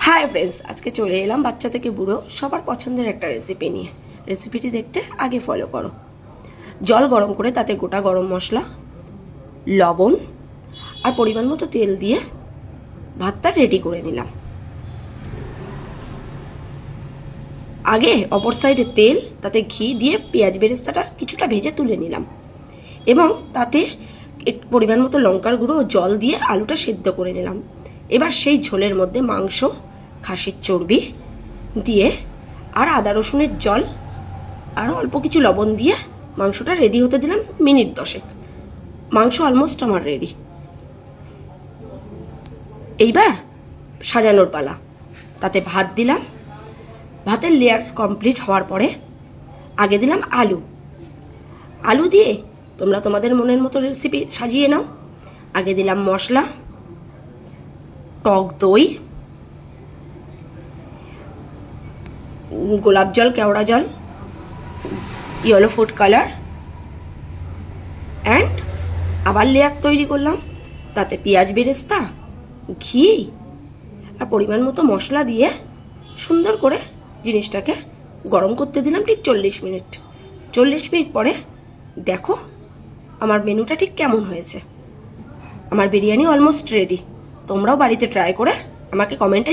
Hi friends, আজকে চলে এলাম বাচ্চা থেকে বুড়ো সবার পছন্দের একটা রেসিপি নিয়ে। রেসিপিটি দেখতে আগে ফলো করো। জল গরম করে তাতে গোটা গরম মশলা, লবণ আর পরিমাণ মতো তেল দিয়ে ভাতটা রেডি করে নিলাম। আগে অপর সাইডে তেল, তাতে ঘি দিয়ে পেঁয়াজ বেরেস্তাটা কিছুটা ভেজে তুলে নিলাম এবং তাতে পরিমাণ মতো লঙ্কার গুঁড়ো ও জল দিয়ে আলুটা সেদ্ধ করে নিলাম। এবার সেই ঝোলের মধ্যে মাংস, খাসির চর্বি দিয়ে আর আদা রসুনের জল আর অল্প কিছু লবণ দিয়ে মাংসটা রেডি হতে দিলাম মিনিট 10। মাংস অলমোস্ট আমার রেডি। এইবার সাজানোর পালা। তাতে ভাত দিলাম। ভাতের লেয়ার কমপ্লিট হওয়ার পরে আগে দিলাম আলু দিয়ে তোমরা তোমাদের মনের মতো রেসিপি সাজিয়ে নাও। আগে দিলাম মশলা, টক দই, গোলাপ জল, কেওড়া জল, ইয়েলো ফুড কালার অ্যান্ড আবার লেয়ার তৈরি করলাম। তাতে পেঁয়াজ বেরেস্তা, ঘি আর পরিমাণ মতো মশলা দিয়ে সুন্দর করে জিনিসটাকে গরম করতে দিলাম ঠিক 40 মিনিট। 40 মিনিট পরে দেখো আমার মেনুটা ঠিক কেমন হয়েছে। আমার বিরিয়ানি অলমোস্ট রেডি। তোমরাও বাড়িতে ট্রাই করে আমাকে কমেন্টে